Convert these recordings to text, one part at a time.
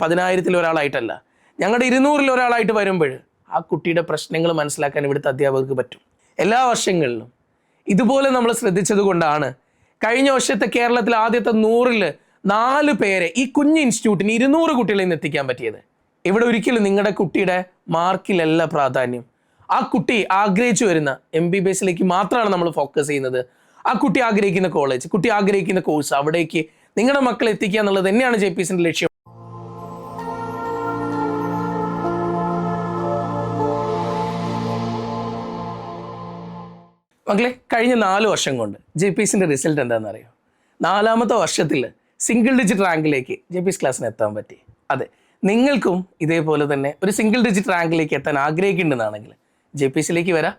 10,000-ൽ ഒരാളായിട്ടല്ല, ഞങ്ങളുടെ 200-ൽ ഒരാളായിട്ട് വരുമ്പോൾ ആ കുട്ടിയുടെ പ്രശ്നങ്ങൾ മനസ്സിലാക്കാൻ ഇവിടുത്തെ അധ്യാപകർക്ക് പറ്റും. എല്ലാ വർഷങ്ങളിലും ഇതുപോലെ നമ്മൾ ശ്രദ്ധിച്ചത് കൊണ്ടാണ് കഴിഞ്ഞ വർഷത്തെ കേരളത്തിൽ ആദ്യത്തെ 100-ൽ 4 പേരെ ഈ കുഞ്ഞ് ഇൻസ്റ്റിറ്റ്യൂട്ടിന് 200 കുട്ടികളിൽ നിന്ന് എത്തിക്കാൻ പറ്റിയത്. ഇവിടെ ഒരിക്കലും നിങ്ങളുടെ കുട്ടിയുടെ മാർക്കിലല്ല പ്രാധാന്യം. ആ കുട്ടി ആഗ്രഹിച്ചു വരുന്ന MBBSലേക്ക് മാത്രമാണ് നമ്മൾ ഫോക്കസ് ചെയ്യുന്നത്. ആ കുട്ടി ആഗ്രഹിക്കുന്ന കോളേജ്, കുട്ടി ആഗ്രഹിക്കുന്ന കോഴ്സ്, അവിടേക്ക് നിങ്ങളുടെ മക്കളെ എത്തിക്കുക എന്നുള്ളത് തന്നെയാണ് JPSന്റെ ലക്ഷ്യം. മക്കളെ, കഴിഞ്ഞ 4 വർഷം കൊണ്ട് JPSന്റെ റിസൾട്ട് എന്താണെന്ന് അറിയോ? 4ാമത്തെ വർഷത്തിൽ സിംഗിൾ ഡിജിറ്റ് റാങ്കിലേക്ക് JPS ക്ലാസ്സിന് എത്താൻ പറ്റി. അതെ, നിങ്ങൾക്കും ഇതേപോലെ തന്നെ ഒരു സിംഗിൾ ഡിജിറ്റ് റാങ്കിലേക്ക് എത്താൻ ആഗ്രഹിക്കുന്നുണ്ടെന്നാണെങ്കിൽ JPSലേക്ക് വരാം.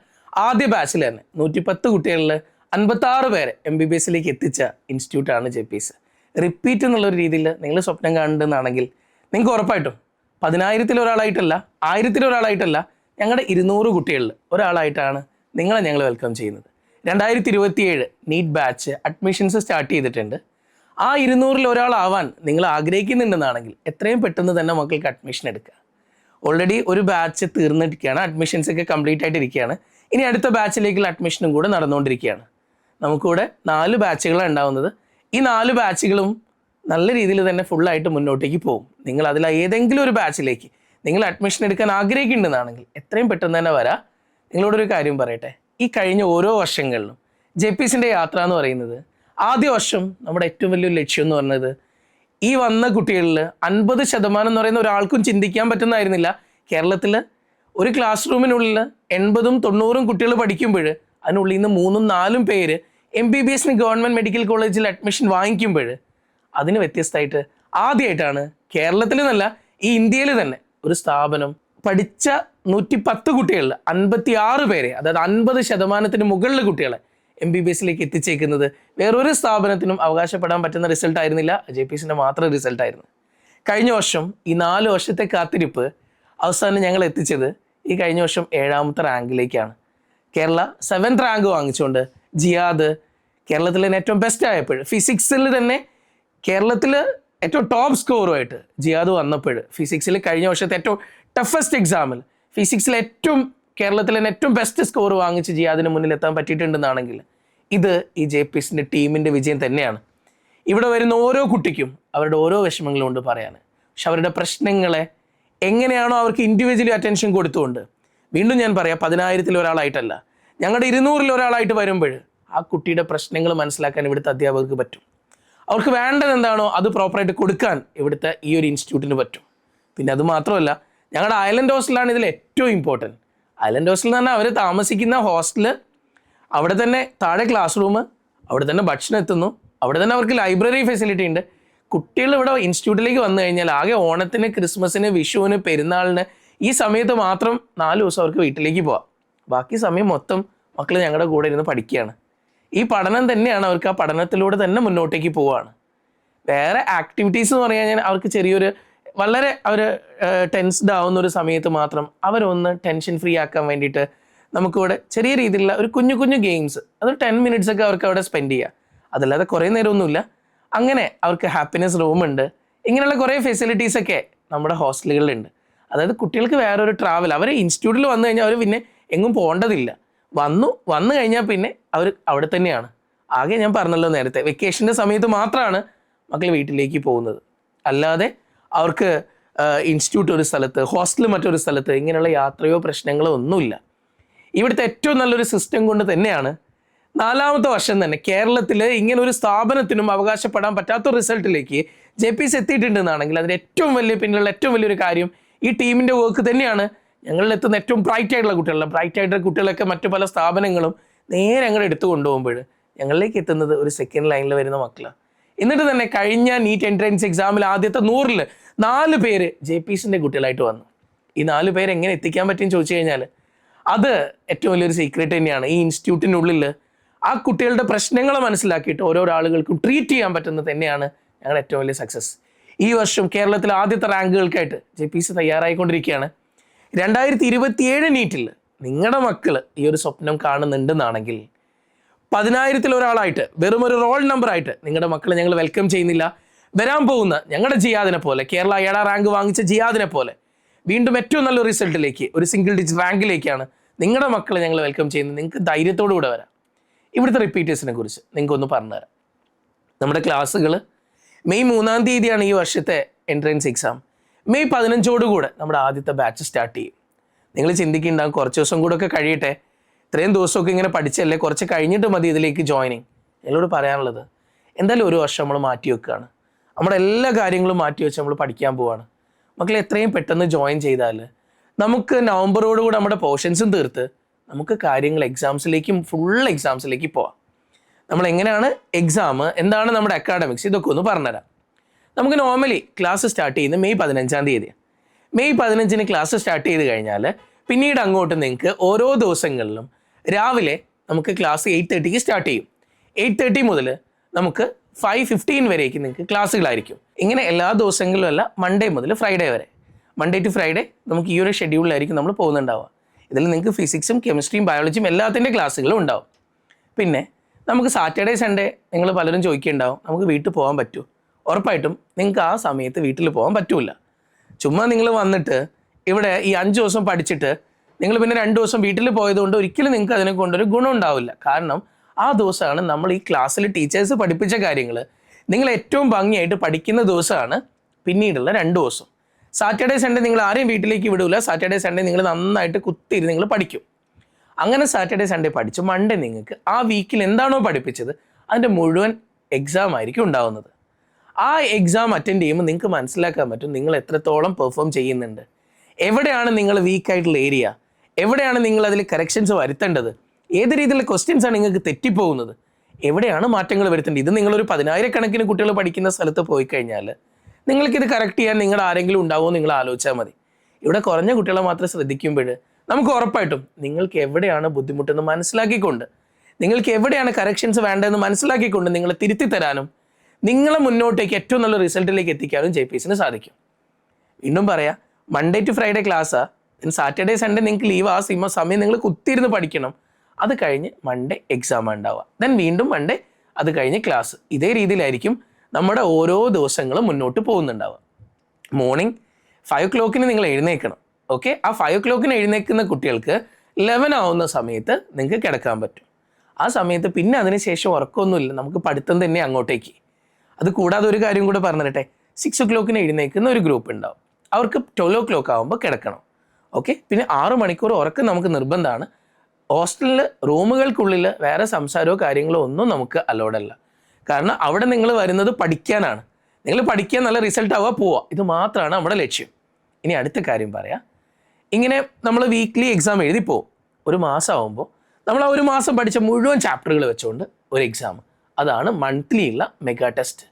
ആദ്യ ബാച്ചിൽ തന്നെ 110 കുട്ടികളിൽ 56 പേരെ MBBSലേക്ക് എത്തിച്ച ഇൻസ്റ്റിറ്റ്യൂട്ടാണ് JPS. റിപ്പീറ്റ് എന്നുള്ളൊരു രീതിയിൽ നിങ്ങൾ സ്വപ്നം കാണുന്നുണ്ടെന്നാണെങ്കിൽ നിങ്ങൾക്ക് ഉറപ്പായിട്ടും 10,000-ൽ ഒരാളായിട്ടല്ല, 1,000-ൽ ഒരാളായിട്ടല്ല, ഞങ്ങളുടെ 200 കുട്ടികളിൽ ഒരാളായിട്ടാണ് നിങ്ങളെ ഞങ്ങൾ വെൽക്കം ചെയ്യുന്നത്. 2027 നീറ്റ് ബാച്ച് അഡ്മിഷൻസ് സ്റ്റാർട്ട് ചെയ്തിട്ടുണ്ട്. ആ 200-ൽ ഒരാളാവാൻ നിങ്ങൾ ആഗ്രഹിക്കുന്നുണ്ടെന്നാണെങ്കിൽ എത്രയും പെട്ടെന്ന് തന്നെ മക്കൾക്ക് അഡ്മിഷൻ എടുക്കുക. ഓൾറെഡി ഒരു ബാച്ച് തീർന്നിരിക്കുകയാണ്, അഡ്മിഷൻസ് ഒക്കെ കംപ്ലീറ്റ് ആയിട്ടിരിക്കുകയാണ്. ഇനി അടുത്ത ബാച്ചിലേക്കുള്ള അഡ്മിഷനും കൂടെ നടന്നുകൊണ്ടിരിക്കുകയാണ്. നമുക്കിവിടെ 4 ബാച്ചുകളാണ് ഉണ്ടാവുന്നത്. ഈ 4 ബാച്ചുകളും നല്ല രീതിയിൽ തന്നെ ഫുള്ളായിട്ട് മുന്നോട്ടേക്ക് പോകും. നിങ്ങൾ അതിൽ ഏതെങ്കിലും ഒരു ബാച്ചിലേക്ക് നിങ്ങൾ അഡ്മിഷൻ എടുക്കാൻ ആഗ്രഹിക്കുന്നുണ്ടെന്നാണെങ്കിൽ എത്രയും പെട്ടെന്ന് തന്നെ വരാം. നിങ്ങളോടൊരു കാര്യം പറയട്ടെ, ഈ കഴിഞ്ഞ ഓരോ വർഷങ്ങളിലും JPSന്റെ യാത്ര എന്ന് പറയുന്നത്, ആദ്യ വർഷം നമ്മുടെ ഏറ്റവും വലിയൊരു ലക്ഷ്യം എന്ന് പറഞ്ഞത് ഈ വന്ന കുട്ടികളിൽ 50% എന്ന് പറയുന്ന ഒരാൾക്കും ചിന്തിക്കാൻ പറ്റുന്നതായിരുന്നില്ല. കേരളത്തിൽ ഒരു ക്ലാസ് റൂമിനുള്ളിൽ 80-ഉം 90-ഉം കുട്ടികൾ പഠിക്കുമ്പോൾ അതിനുള്ളിൽ നിന്ന് 3-ഉം 4-ഉം പേര് MBBSന് ഗവൺമെൻറ് മെഡിക്കൽ കോളേജിൽ അഡ്മിഷൻ വാങ്ങിക്കുമ്പോൾ അതിന് വ്യത്യസ്തമായിട്ട് ആദ്യമായിട്ടാണ് കേരളത്തിൽ നിന്നല്ല, ഈ ഇന്ത്യയിൽ തന്നെ ഒരു സ്ഥാപനം പഠിച്ച 110 കുട്ടികളിൽ 56 പേരെ, അതായത് 50%-ന് മുകളിൽ കുട്ടികളെ MBBSലേക്ക് എത്തിച്ചേക്കുന്നത് വേറൊരു സ്ഥാപനത്തിനും അവകാശപ്പെടാൻ പറ്റുന്ന റിസൾട്ട് ആയിരുന്നില്ല, JPSന്റെ മാത്രം റിസൾട്ടായിരുന്നു. കഴിഞ്ഞ വർഷം ഈ 4 വർഷത്തെ കാത്തിരിപ്പ് അവസാനം ഞങ്ങൾ എത്തിച്ചത് ഈ കഴിഞ്ഞ വർഷം 7ാമത്തെ റാങ്കിലേക്കാണ്. കേരള 7th റാങ്ക് വാങ്ങിച്ചുകൊണ്ട് ജിയാദ് കേരളത്തിലെ ഏറ്റവും ബെസ്റ്റ് ആയപ്പോൾ, ഫിസിക്സിൽ തന്നെ കേരളത്തിൽ ഏറ്റവും ടോപ്പ് സ്കോറുമായിട്ട് ജിയാദ് വന്നപ്പോൾ, ഫിസിക്സിൽ കഴിഞ്ഞ വർഷത്തെ ഏറ്റവും ടഫസ്റ്റ് എക്സാമിൽ ഫിസിക്സിൽ കേരളത്തിലെ ഏറ്റവും ബെസ്റ്റ് സ്കോർ വാങ്ങിച്ച് ജിയാദിന് മുന്നിൽ എത്താൻ പറ്റിയിട്ടുണ്ടെന്നാണെങ്കിൽ ഇത് ഈ JPSന്റെ ടീമിൻ്റെ വിജയം തന്നെയാണ്. ഇവിടെ വരുന്ന ഓരോ കുട്ടിക്കും അവരുടെ ഓരോ വിഷമങ്ങളും കൊണ്ട് പറയാൻ, പക്ഷെ അവരുടെ പ്രശ്നങ്ങളെ എങ്ങനെയാണോ അവർക്ക് ഇൻഡിവിജ്വലി അറ്റൻഷൻ കൊടുത്തുകൊണ്ട്, വീണ്ടും ഞാൻ പറയാം, 10,000-ൽ ഒരാളായിട്ടല്ല, ഞങ്ങളുടെ 200-ൽ ഒരാളായിട്ട് വരുമ്പോൾ ആ കുട്ടിയുടെ പ്രശ്നങ്ങൾ മനസ്സിലാക്കാൻ ഇവിടുത്തെ അധ്യാപകർക്ക് പറ്റും. അവർക്ക് വേണ്ടത് എന്താണോ അത് പ്രോപ്പറായിട്ട് കൊടുക്കാൻ ഇവിടുത്തെ ഈ ഒരു ഇൻസ്റ്റിറ്റ്യൂട്ടിന് പറ്റും. പിന്നെ അത് മാത്രമല്ല, ഞങ്ങളുടെ ഐലൻഡ് ഹോസ്റ്റലാണ് ഇതിൽ ഏറ്റവും ഇമ്പോർട്ടൻറ്റ്. ഐലൻഡ് ഹോസ്റ്റൽ എന്ന് പറഞ്ഞാൽ അവർ താമസിക്കുന്ന ഹോസ്റ്റൽ, അവിടെ തന്നെ താഴെ ക്ലാസ് റൂം, അവിടെ തന്നെ ഭക്ഷണം എത്തുന്നു, അവിടെ തന്നെ അവർക്ക് ലൈബ്രറി ഫെസിലിറ്റി ഉണ്ട്. കുട്ടികൾ ഇവിടെ ഇൻസ്റ്റിറ്റ്യൂട്ടിലേക്ക് വന്നു കഴിഞ്ഞാൽ ആകെ ഓണത്തിന്, ക്രിസ്മസിന്, വിഷുവിന്, പെരുന്നാളിന് ഈ സമയത്ത് മാത്രം 4 ദിവസം അവർക്ക് വീട്ടിലേക്ക് പോവാം. ബാക്കി സമയം മൊത്തം മക്കൾ ഞങ്ങളുടെ കൂടെ ഇരുന്ന് പഠിക്കുകയാണ്. ഈ പഠനം തന്നെയാണ് അവർക്ക്, ആ പഠനത്തിലൂടെ തന്നെ മുന്നോട്ടേക്ക് പോവുകയാണ്. വേറെ ആക്ടിവിറ്റീസ് എന്ന് പറഞ്ഞു കഴിഞ്ഞാൽ അവർക്ക് ചെറിയൊരു വളരെ അവർ ടെൻസ്ഡ് ആവുന്ന ഒരു സമയത്ത് മാത്രം അവരൊന്ന് ടെൻഷൻ ഫ്രീ ആക്കാൻ വേണ്ടിയിട്ട് നമുക്കിവിടെ ചെറിയ രീതിയിലുള്ള ഒരു കുഞ്ഞു കുഞ്ഞു ഗെയിംസ്, അത് 10 minutes ഒക്കെ അവർക്ക് അവിടെ സ്പെൻഡ് ചെയ്യുക. അതല്ലാതെ കുറേ നേരമൊന്നുമില്ല. അങ്ങനെ അവർക്ക് ഹാപ്പിനെസ് റൂമുണ്ട്. ഇങ്ങനെയുള്ള കുറേ ഫെസിലിറ്റീസൊക്കെ നമ്മുടെ ഹോസ്റ്റലുകളിലുണ്ട്. അതായത് കുട്ടികൾക്ക് വേറൊരു ട്രാവൽ, അവർ ഇൻസ്റ്റിറ്റ്യൂട്ടിൽ വന്നു കഴിഞ്ഞാൽ അവർ പിന്നെ എങ്ങും പോകേണ്ടതില്ല. വന്നു കഴിഞ്ഞാൽ പിന്നെ അവർ അവിടെ തന്നെയാണ്. ആകെ ഞാൻ പറഞ്ഞല്ലോ നേരത്തെ, വെക്കേഷൻ്റെ സമയത്ത് മാത്രമാണ് മക്കൾ വീട്ടിലേക്ക് പോകുന്നത്. അല്ലാതെ അവർക്ക് ഇൻസ്റ്റിറ്റ്യൂട്ട് ഒരു സ്ഥലത്ത്, ഹോസ്റ്റൽ മറ്റൊരു സ്ഥലത്ത്, ഇങ്ങനെയുള്ള യാത്രയോ പ്രശ്നങ്ങളോ ഒന്നുമില്ല. ഇവിടുത്തെ ഏറ്റവും നല്ലൊരു സിസ്റ്റം കൊണ്ട് തന്നെയാണ് 4ാമത്തെ വർഷം തന്നെ കേരളത്തിൽ ഇങ്ങനെ ഒരു സ്ഥാപനത്തിനും അവകാശപ്പെടാൻ പറ്റാത്ത റിസൾട്ടിലേക്ക് JPS എത്തിയിട്ടുണ്ടെന്നാണെങ്കിൽ അതിന് ഏറ്റവും വലിയ പിന്നിലുള്ള ഏറ്റവും വലിയൊരു കാര്യം ഈ ടീമിൻ്റെ വർക്ക് തന്നെയാണ്. ഞങ്ങളിൽ എത്തുന്ന ഏറ്റവും ബ്രൈറ്റ് ആയിട്ടുള്ള കുട്ടികളൊക്കെ മറ്റു പല സ്ഥാപനങ്ങളും നേരെ അങ്ങോട്ട് എടുത്തു കൊണ്ടുപോകുമ്പോൾ ഞങ്ങളിലേക്ക് എത്തുന്നത് ഒരു സെക്കൻഡ് ലൈനിൽ വരുന്ന മക്കളാണ്. എന്നിട്ട് തന്നെ കഴിഞ്ഞ നീറ്റ് എൻട്രൻസ് എക്സാമിൽ ആദ്യത്തെ 100-ൽ 4 പേര് JPSന്റെ കുട്ടികളായിട്ട് വന്നു. ഈ 4 പേര് എങ്ങനെ എത്തിക്കാൻ പറ്റുമെന്ന് ചോദിച്ചു കഴിഞ്ഞാൽ അത് ഏറ്റവും വലിയൊരു സീക്രട്ട് തന്നെയാണ്. ഈ ഇൻസ്റ്റിറ്റ്യൂട്ടിനുള്ളിൽ ആ കുട്ടികളുടെ പ്രശ്നങ്ങൾ മനസ്സിലാക്കിയിട്ട് ഓരോ ആളുകൾക്കും ട്രീറ്റ് ചെയ്യാൻ പറ്റുന്നത് തന്നെയാണ് ഞങ്ങളുടെ ഏറ്റവും വലിയ സക്സസ്. ഈ വർഷം കേരളത്തിലെ ആദ്യത്തെ റാങ്കുകൾക്കായിട്ട് JPS തയ്യാറായിക്കൊണ്ടിരിക്കുകയാണ്. 2027 നീറ്റിൽ നിങ്ങളുടെ മക്കൾ ഈ ഒരു സ്വപ്നം കാണുന്നുണ്ടെന്നാണെങ്കിൽ 10,000-ൽ ഒരാളായിട്ട്, വെറും ഒരു റോൾ നമ്പറായിട്ട് നിങ്ങളുടെ മക്കളെ ഞങ്ങൾ വെൽക്കം ചെയ്യുന്നില്ല. വരാൻ പോകുന്ന ഞങ്ങളുടെ ജിയാദിനെ പോലെ, കേരള 7ാം റാങ്ക് വാങ്ങിച്ച ജിയാദിനെ പോലെ വീണ്ടും ഏറ്റവും നല്ലൊരു റിസൾട്ടിലേക്ക്, ഒരു സിംഗിൾ ഡിജിറ്റ് റാങ്കിലേക്കാണ് നിങ്ങളുടെ മക്കളെ ഞങ്ങൾ വെൽക്കം ചെയ്യുന്നത്. നിങ്ങൾക്ക് ധൈര്യത്തോടു കൂടെ വരാം. ഇവിടുത്തെ റിപ്പീറ്റേഴ്സിനെ കുറിച്ച് നിങ്ങൾക്കൊന്ന് പറഞ്ഞുതരാം. നമ്മുടെ ക്ലാസ്സുകൾ മെയ് 3-ാം തീയതിയാണ് ഈ വർഷത്തെ എൻട്രൻസ് എക്സാം. മെയ് 15-ഓടുകൂടെ നമ്മുടെ ആദ്യത്തെ ബാച്ച് സ്റ്റാർട്ട് ചെയ്യും. നിങ്ങൾ ചിന്തിക്കുന്നുണ്ടാകും കുറച്ച് ദിവസം കൂടെ ഒക്കെ കഴിയട്ടെ, ഇത്രയും ദിവസമൊക്കെ ഇങ്ങനെ പഠിച്ചല്ലേ, കുറച്ച് കഴിഞ്ഞിട്ട് മതി ഇതിലേക്ക് ജോയിനിങ്. എന്നോട് പറയാനുള്ളത്, എന്തായാലും ഒരു വർഷം നമ്മൾ മാറ്റി വെക്കുകയാണ്. നമ്മുടെ എല്ലാ കാര്യങ്ങളും മാറ്റി വെച്ച് നമ്മൾ പഠിക്കാൻ പോവാണ്. മക്കളെ എത്രയും പെട്ടെന്ന് ജോയിൻ ചെയ്താൽ നമുക്ക് നവംബറോടുകൂടി നമ്മുടെ പോർഷൻസും തീർത്ത് നമുക്ക് കാര്യങ്ങൾ എക്സാംസിലേക്കും ഫുൾ എക്സാംസിലേക്ക് പോവാം. നമ്മൾ എങ്ങനെയാണ് എക്സാം, എന്താണ് നമ്മുടെ അക്കാഡമിക്സ്, ഇതൊക്കെ ഒന്ന് പറഞ്ഞുതരാം. നമുക്ക് നോർമലി ക്ലാസ് സ്റ്റാർട്ട് ചെയ്യുന്നത് മെയ് 15-ാം തീയതി. മെയ് 15-ന് ക്ലാസ് സ്റ്റാർട്ട് ചെയ്ത് കഴിഞ്ഞാൽ പിന്നീട് അങ്ങോട്ട് നിങ്ങൾക്ക് ഓരോ ദിവസങ്ങളിലും രാവിലെ നമുക്ക് ക്ലാസ് 8:30-ക്ക് സ്റ്റാർട്ട് ചെയ്യും. 8:30 മുതൽ നമുക്ക് 5:15 വരേക്ക് നിങ്ങൾക്ക് ക്ലാസ്സുകളായിരിക്കും. ഇങ്ങനെ എല്ലാ ദിവസങ്ങളിലും അല്ല, മൺഡേ മുതൽ ഫ്രൈഡേ വരെ, മൺഡേ ടു ഫ്രൈഡേ നമുക്ക് ഈ ഒരു ഷെഡ്യൂളിലായിരിക്കും നമ്മൾ പോകുന്നുണ്ടാവുക. ഇതിൽ നിങ്ങൾക്ക് ഫിസിക്സും കെമിസ്ട്രിയും ബയോളജിയും എല്ലാത്തിൻ്റെ ക്ലാസ്സുകളും ഉണ്ടാവും. പിന്നെ നമുക്ക് സാറ്റർഡേ സൺഡേ നിങ്ങൾ പലരും ചോദിക്കുന്നുണ്ടാവും, നമുക്ക് വീട്ടിൽ പോകാൻ പറ്റുമോ? ഉറപ്പായിട്ടും നിങ്ങൾക്ക് ആ സമയത്ത് വീട്ടിൽ പോകാൻ പറ്റില്ല. ചുമ്മാ നിങ്ങൾ വന്നിട്ട് ഇവിടെ ഈ 5 ദിവസം പഠിച്ചിട്ട് നിങ്ങൾ പിന്നെ 2 ദിവസം വീട്ടിൽ പോയതുകൊണ്ട് ഒരിക്കലും നിങ്ങൾക്ക് അതിനെ കൊണ്ടൊരു ഗുണം ഉണ്ടാവില്ല. കാരണം ആ ദിവസമാണ് നമ്മൾ ഈ ക്ലാസ്സിൽ ടീച്ചേഴ്സ് പഠിപ്പിച്ച കാര്യങ്ങൾ നിങ്ങൾ ഏറ്റവും ഭംഗിയായിട്ട് പഠിക്കുന്ന ദിവസമാണ് പിന്നീടുള്ള 2 ദിവസം. സാറ്റർഡേ സൺഡേ നിങ്ങൾ ആരെയും വീട്ടിലേക്ക് വിടില്ല. സാറ്റർഡേ സൺഡേ നിങ്ങൾ നന്നായിട്ട് കുത്തിയിരുന്ന് നിങ്ങൾ പഠിക്കും. അങ്ങനെ സാറ്റർഡേ സൺഡേ പഠിച്ച് മൺഡേ നിങ്ങൾക്ക് ആ വീക്കിൽ എന്താണോ പഠിപ്പിച്ചത് അതിൻ്റെ മുഴുവൻ എക്സാം ആയിരിക്കും ഉണ്ടാവുന്നത്. ആ എക്സാം അറ്റൻഡ് ചെയ്യുമ്പോൾ നിങ്ങൾക്ക് മനസ്സിലാക്കാൻ പറ്റും നിങ്ങൾ എത്രത്തോളം പെർഫോം ചെയ്യുന്നുണ്ട്, എവിടെയാണ് നിങ്ങൾ വീക്കായിട്ടുള്ള ഏരിയ, എവിടെയാണ് നിങ്ങൾ അതിൽ കറക്ഷൻസ് വരുത്തേണ്ടത്, ഏത് രീതിയിലുള്ള ക്വസ്റ്റ്യൻസ് ആണ് നിങ്ങൾക്ക് തെറ്റിപ്പോകുന്നത്, എവിടെയാണ് മാറ്റങ്ങൾ വരുത്തേണ്ടത്. ഇത് നിങ്ങളൊരു 10,000-കണക്കിന് കുട്ടികൾ പഠിക്കുന്ന സ്ഥലത്ത് പോയി കഴിഞ്ഞാൽ നിങ്ങൾക്കിത് കറക്റ്റ് ചെയ്യാൻ നിങ്ങളുടെ ആരെങ്കിലും ഉണ്ടാവുമോ നിങ്ങൾ ആലോചിച്ചാൽ മതി. ഇവിടെ കുറഞ്ഞ കുട്ടികളെ മാത്രം ശ്രദ്ധിക്കുമ്പോൾ നമുക്ക് ഉറപ്പായിട്ടും നിങ്ങൾക്ക് എവിടെയാണ് ബുദ്ധിമുട്ടെന്ന് മനസ്സിലാക്കിക്കൊണ്ട്, നിങ്ങൾക്ക് എവിടെയാണ് കറക്ഷൻസ് വേണ്ടതെന്ന് മനസ്സിലാക്കിക്കൊണ്ട് നിങ്ങളെ തിരുത്തി തരാനും നിങ്ങളെ മുന്നോട്ടേക്ക് ഏറ്റവും നല്ല റിസൾട്ടിലേക്ക് എത്തിക്കാനും JPSന് സാധിക്കും. വീണ്ടും പറയാം, മൺഡേ ടു ഫ്രൈഡേ ക്ലാസ്സാണ്, സാറ്റർഡേ സൺഡേ നിങ്ങൾക്ക് ലീവ്. ആ സമയം നിങ്ങൾ കുത്തിയിരുന്ന് പഠിക്കണം. അത് കഴിഞ്ഞ് മൺഡേ എക്സാം ഉണ്ടാവുക, ദെൻ വീണ്ടും മൺഡേ, അത് കഴിഞ്ഞ് ക്ലാസ്. ഇതേ രീതിയിലായിരിക്കും നമ്മുടെ ഓരോ ദിവസങ്ങളും മുന്നോട്ട് പോകുന്നുണ്ടാവുക. മോർണിംഗ് 5 o'clock നിങ്ങൾ എഴുന്നേൽക്കണം. ഓക്കെ, ആ 5 o'clock എഴുന്നേൽക്കുന്ന കുട്ടികൾക്ക് 11 ആവുന്ന സമയത്ത് നിങ്ങൾക്ക് കിടക്കാൻ പറ്റും. ആ സമയത്ത് പിന്നെ അതിനുശേഷം ഉറക്കമൊന്നുമില്ല, നമുക്ക് പഠിത്തം തന്നെ അങ്ങോട്ടേക്ക്. അത് കൂടാതെ ഒരു കാര്യം കൂടെ പറഞ്ഞു തരട്ടെ, 6 o'clock എഴുന്നേൽക്കുന്ന ഒരു ഗ്രൂപ്പ് ഉണ്ടാവും, അവർക്ക് 12 o'clock ആകുമ്പോൾ കിടക്കണം. ഓക്കെ, പിന്നെ 6 മണിക്കൂർ ഉറക്കം നമുക്ക് നിർബന്ധമാണ്. ഹോസ്റ്റലിൽ റൂമുകൾക്കുള്ളിൽ വേറെ സംസാരമോ കാര്യങ്ങളോ ഒന്നും നമുക്ക് അലോഡ് അല്ല. കാരണം അവിടെ നിങ്ങൾ വരുന്നത് പഠിക്കാനാണ്. നിങ്ങൾ പഠിക്കാൻ നല്ല റിസൾട്ട് ആവുക, പോവുക, ഇത് മാത്രമാണ് നമ്മുടെ ലക്ഷ്യം. ഇനി അടുത്ത കാര്യം പറയാം, ഇങ്ങനെ നമ്മൾ വീക്ക്ലി എക്സാം എഴുതി പോകും. ഒരു മാസം ആകുമ്പോൾ നമ്മൾ ആ ഒരു മാസം പഠിച്ച മുഴുവൻ ചാപ്റ്ററുകൾ വെച്ചുകൊണ്ട് ഒരു എക്സാം, അതാണ് മന്ത്ലി ഉള്ള മെഗാ ടെസ്റ്റ്.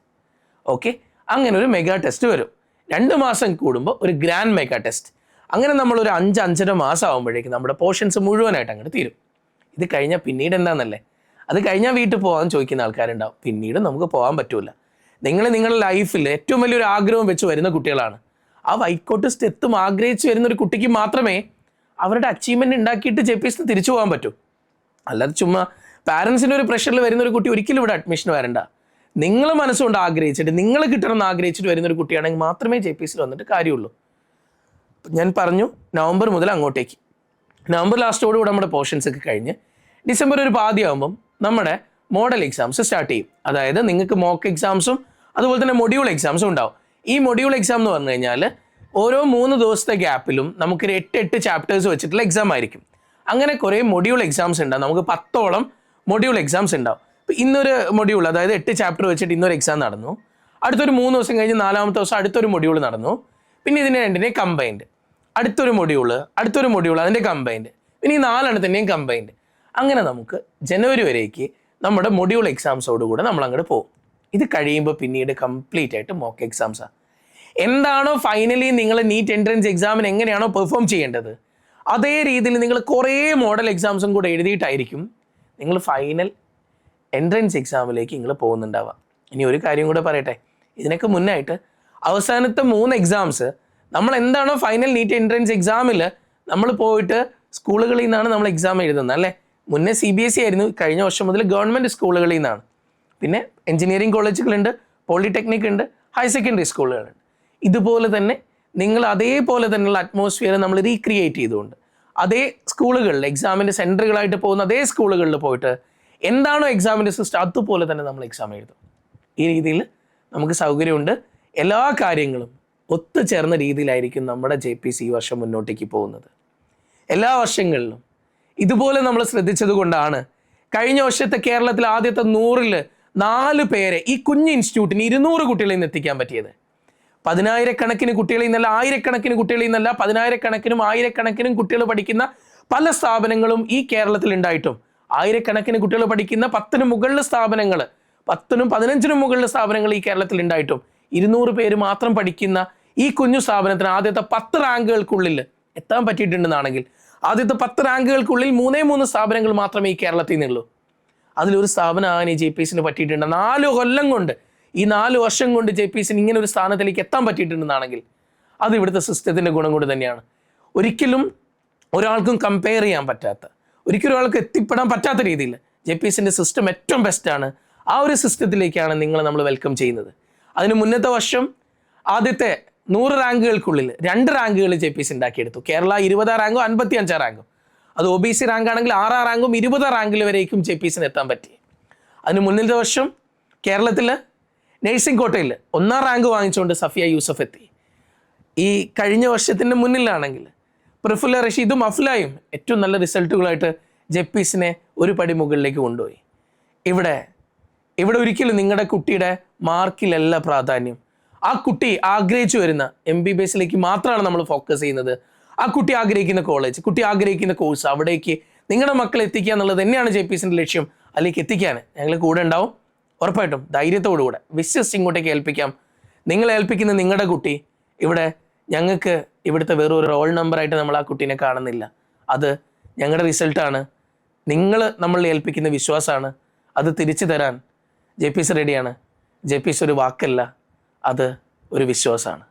ഓക്കെ, അങ്ങനെ ഒരു മെഗാ ടെസ്റ്റ് വരും. 2 മാസം കൂടുമ്പോൾ ഒരു ഗ്രാൻഡ് മെഗാ ടെസ്റ്റ്. അങ്ങനെ നമ്മളൊരു 5-5.5 മാസം ആകുമ്പോഴേക്കും നമ്മുടെ പോർഷൻസ് മുഴുവനായിട്ട് അങ്ങോട്ട് തീരും. ഇത് കഴിഞ്ഞാൽ പിന്നീട് എന്താണെന്നല്ലേ, അത് കഴിഞ്ഞാൽ വീട്ടിൽ പോകാൻ ചോദിക്കുന്ന ആൾക്കാരുണ്ടാവും. പിന്നീട് നമുക്ക് പോകാൻ പറ്റൂല. നിങ്ങളുടെ ലൈഫിൽ ഏറ്റവും വലിയൊരു ആഗ്രഹം വെച്ച് വരുന്ന കുട്ടികളാണ്. ആ വൈറ്റ് കോട്ട് സ്റ്റെത്തും ആഗ്രഹിച്ച് വരുന്ന ഒരു കുട്ടിക്ക് മാത്രമേ അവരുടെ അച്ചീവ്മെൻറ്റ് ഉണ്ടാക്കിയിട്ട് JPSന് തിരിച്ചു പോകാൻ പറ്റൂ. അല്ലാതെ ചുമ്മാ പാരൻസിൻ്റെ ഒരു പ്രഷറിൽ വരുന്ന ഒരു കുട്ടി ഒരിക്കലും ഇവിടെ അഡ്മിഷൻ വരണ്ട. നിങ്ങൾ മനസ്സുകൊണ്ട് ആഗ്രഹിച്ചിട്ട് നിങ്ങൾ കിട്ടണമെന്ന് ആഗ്രഹിച്ചിട്ട് വരുന്നൊരു കുട്ടിയാണെങ്കിൽ മാത്രമേ JPSൽ വന്നിട്ട് കാര്യമുള്ളൂ. ഞാൻ പറഞ്ഞു, നവംബർ മുതൽ അങ്ങോട്ടേക്ക്, നവംബർ ലാസ്റ്റോടുകൂടി നമ്മുടെ പോർഷൻസ് ഒക്കെ കഴിഞ്ഞ് ഡിസംബർ ഒരു പാതിയാകുമ്പം നമ്മുടെ മോഡൽ എക്സാംസ് സ്റ്റാർട്ട് ചെയ്യും. അതായത് നിങ്ങൾക്ക് മോക്ക് എക്സാംസും അതുപോലെ തന്നെ മൊഡ്യൂൾ എക്സാംസും ഉണ്ടാവും. ഈ മൊഡ്യൂൾ എക്സാം എന്ന് പറഞ്ഞു കഴിഞ്ഞാൽ ഓരോ 3 ദിവസത്തെ ഗ്യാപ്പിലും നമുക്കൊരു 8 ചാപ്റ്റേഴ്സ് വെച്ചിട്ടുള്ള എക്സാം ആയിരിക്കും. അങ്ങനെ കുറേ മൊഡ്യൂൾ എക്സാംസ് ഉണ്ടാവും. നമുക്ക് 10ഓളം മൊഡ്യൂൾ എക്സാംസ് ഉണ്ടാവും. ഇപ്പോൾ ഇന്നൊരു മൊഡ്യൂൾ, അതായത് 8 ചാപ്റ്റർ വെച്ചിട്ട് ഇന്നൊരു എക്സാം നടന്നു. അടുത്തൊരു 3 ദിവസം കഴിഞ്ഞ് 4ാമത്തെ ദിവസം അടുത്തൊരു മൊഡ്യൂൾ നടന്നു. പിന്നെ ഇതിനെ രണ്ടിനെയും കമ്പൈൻഡ്, അടുത്തൊരു മൊഡ്യൂൾ അതിൻ്റെ കമ്പൈൻഡ്, പിന്നെ ഈ 4 കമ്പൈൻഡ്. അങ്ങനെ നമുക്ക് ജനുവരി വരേക്ക് നമ്മുടെ മൊഡ്യൂൾ എക്സാംസോടുകൂടെ നമ്മൾ അങ്ങോട്ട് പോകും. ഇത് കഴിയുമ്പോൾ പിന്നീട് കംപ്ലീറ്റ് ആയിട്ട് മോക്ക് എക്സാംസാണ്. എന്താണോ ഫൈനലി നിങ്ങൾ നീറ്റ് എൻട്രൻസ് എക്സാമിന് എങ്ങനെയാണോ പെർഫോം ചെയ്യേണ്ടത് അതേ രീതിയിൽ നിങ്ങൾ കുറേ മോഡൽ എക്സാംസും കൂടെ എഴുതിയിട്ടായിരിക്കും നിങ്ങൾ ഫൈനൽ എൻട്രൻസ് എക്സാമിലേക്ക് നിങ്ങൾ പോകുന്നുണ്ടാവുക. ഇനി ഒരു കാര്യം കൂടെ പറയട്ടെ, ഇതിനൊക്കെ മുന്നായിട്ട് അവസാനത്തെ 3 എക്സാംസ് നമ്മൾ എന്താണോ ഫൈനൽ നീറ്റ് എൻട്രൻസ് എക്സാമിൽ നമ്മൾ പോയിട്ട് സ്കൂളുകളിൽ നിന്നാണ് നമ്മൾ എക്സാം എഴുതുന്നത് അല്ലേ. മുന്നേ CBSE ആയിരുന്നു, കഴിഞ്ഞ വർഷം മുതൽ ഗവൺമെൻറ് സ്കൂളുകളിൽ നിന്നാണ്. പിന്നെ എഞ്ചിനീയറിംഗ് കോളേജുകളുണ്ട്, പോളിടെക്നിക് ഉണ്ട്, ഹയർ സെക്കൻഡറി സ്കൂളുകളുണ്ട്. ഇതുപോലെ തന്നെ നിങ്ങൾ അതേപോലെ തന്നെയുള്ള അറ്റ്മോസ്ഫിയർ നമ്മൾ റീക്രിയേറ്റ് ചെയ്തുകൊണ്ട് അതേ സ്കൂളുകളിൽ എക്സാമിൻ്റെ സെൻറ്ററുകളായിട്ട് പോകുന്ന അതേ സ്കൂളുകളിൽ പോയിട്ട് എന്താണോ എക്സാമിൻ്റെ സിസ്റ്റം അതുപോലെ തന്നെ നമ്മൾ എക്സാം എഴുതും. ഈ രീതിയിൽ നമുക്ക് സൗകര്യമുണ്ട്. എല്ലാ കാര്യങ്ങളും ഒത്തുചേർന്ന രീതിയിലായിരിക്കും നമ്മുടെ JPC ഈ വർഷം മുന്നോട്ടേക്ക് പോകുന്നത്. എല്ലാ വർഷങ്ങളിലും ഇതുപോലെ നമ്മൾ ശ്രദ്ധിച്ചത് കൊണ്ടാണ് കഴിഞ്ഞ വർഷത്തെ കേരളത്തിൽ ആദ്യത്തെ 100-ൽ 4 പേരെ ഈ കുഞ്ഞ് ഇൻസ്റ്റിറ്റ്യൂട്ടിന് 200 കുട്ടികളിൽ നിന്ന് എത്തിക്കാൻ പറ്റിയത്. 10,000-കണക്കിന് കുട്ടികളിൽ നിന്നല്ല, 1000-കണക്കിന് കുട്ടികളിൽ നിന്നല്ല, 10,000-കണക്കിനും 1000-കണക്കിനും കുട്ടികൾ പഠിക്കുന്ന പല സ്ഥാപനങ്ങളും ഈ കേരളത്തിൽ ഉണ്ടായിട്ടും 1000-കണക്കിന് കുട്ടികൾ പഠിക്കുന്ന 10-ന് മുകളിൽ സ്ഥാപനങ്ങൾ, 10-നും 15-നും മുകളിൽ സ്ഥാപനങ്ങൾ ഈ കേരളത്തിൽ ഉണ്ടായിട്ടും 200 പേര് മാത്രം പഠിക്കുന്ന ഈ കുഞ്ഞു സ്ഥാപനത്തിന് ആദ്യത്തെ 10 റാങ്കുകൾക്കുള്ളിൽ എത്താൻ പറ്റിയിട്ടുണ്ടെന്നാണെങ്കിൽ ആദ്യത്തെ 10 റാങ്കുകൾക്കുള്ളിൽ 3 സ്ഥാപനങ്ങൾ മാത്രമേ ഈ കേരളത്തിൽ നിന്നുള്ളൂ. അതിലൊരു സ്ഥാപനമാകാൻ ഈ JPCന് പറ്റിയിട്ടുണ്ട്. 4 കൊല്ലം കൊണ്ട്, ഈ 4 വർഷം കൊണ്ട് JPCന് ഇങ്ങനെ ഒരു സ്ഥാനത്തിലേക്ക് എത്താൻ പറ്റിയിട്ടുണ്ടെന്നാണെങ്കിൽ അത് ഇവിടുത്തെ സിസ്റ്റത്തിൻ്റെ ഗുണം കൊണ്ട് തന്നെയാണ്. ഒരിക്കലും ഒരാൾക്കും കമ്പയർ ചെയ്യാൻ പറ്റാത്ത, ഒരിക്കലും ഒരാൾക്ക് എത്തിപ്പെടാൻ പറ്റാത്ത രീതിയിൽ JPCൻ്റെ സിസ്റ്റം ഏറ്റവും ബെസ്റ്റാണ്. ആ ഒരു സിസ്റ്റത്തിലേക്കാണ് നിങ്ങളെ നമ്മൾ വെൽക്കം ചെയ്യുന്നത്. അതിന് മുന്നത്തെ വർഷം ആദ്യത്തെ 100 റാങ്കുകൾക്കുള്ളിൽ 2 റാങ്കുകൾ JPC ഉണ്ടാക്കിയെടുത്തു. കേരള 20 റാങ്കും 55 റാങ്കും. അത് OBC റാങ്ക് ആണെങ്കിൽ 6 റാങ്കും 20 റാങ്കിൽ വരേക്കും JPCന് എത്താൻ പറ്റി. അതിന് മുന്നിലത്തെ വർഷം കേരളത്തിൽ നഴ്സിംഗ് കോട്ടയിൽ 1-ാം റാങ്ക് വാങ്ങിച്ചുകൊണ്ട് സഫിയ യൂസഫ് എത്തി. ഈ കഴിഞ്ഞ വർഷത്തിൻ്റെ മുന്നിലാണെങ്കിൽ പ്രഫുല്ല റഷീദും അഫ്ലായും ഏറ്റവും നല്ല റിസൾട്ടുകളായിട്ട് JPCനെ ഒരു പടി മുകളിലേക്ക് കൊണ്ടുപോയി. ഇവിടെ ഒരിക്കലും നിങ്ങളുടെ കുട്ടിയുടെ മാർക്കിലല്ല പ്രാധാന്യം. ആ കുട്ടി ആഗ്രഹിച്ചു വരുന്ന MBBSലേക്ക് മാത്രമാണ് നമ്മൾ ഫോക്കസ് ചെയ്യുന്നത്. ആ കുട്ടി ആഗ്രഹിക്കുന്ന കോളേജ്, കുട്ടി ആഗ്രഹിക്കുന്ന കോഴ്സ്, അവിടേക്ക് നിങ്ങളുടെ മക്കളെ എത്തിക്കുക എന്നുള്ളത് തന്നെയാണ് JPCൻ്റെ ലക്ഷ്യം. അതിലേക്ക് എത്തിക്കാൻ ഞങ്ങൾ കൂടെ ഉണ്ടാവും. ഉറപ്പായിട്ടും ധൈര്യത്തോടുകൂടെ വിശ്വസിച്ച് ഇങ്ങോട്ടേക്ക് ഏൽപ്പിക്കാം. നിങ്ങളെ ഏൽപ്പിക്കുന്ന നിങ്ങളുടെ കുട്ടി ഇവിടെ ഞങ്ങൾക്ക് ഇവിടുത്തെ വേറൊരു റോൾ നമ്പറായിട്ട് നമ്മൾ ആ കുട്ടീനെ കാണുന്നില്ല. അത് ഞങ്ങളുടെ റിസൾട്ടാണ്. നമ്മൾ ഏൽപ്പിക്കുന്ന വിശ്വാസമാണ്. അത് തിരിച്ചു തരാൻ JPC റെഡിയാണ്. JPC ഒരു വാക്കല്ല, അത് ഒരു വിശ്വാസമാണ്.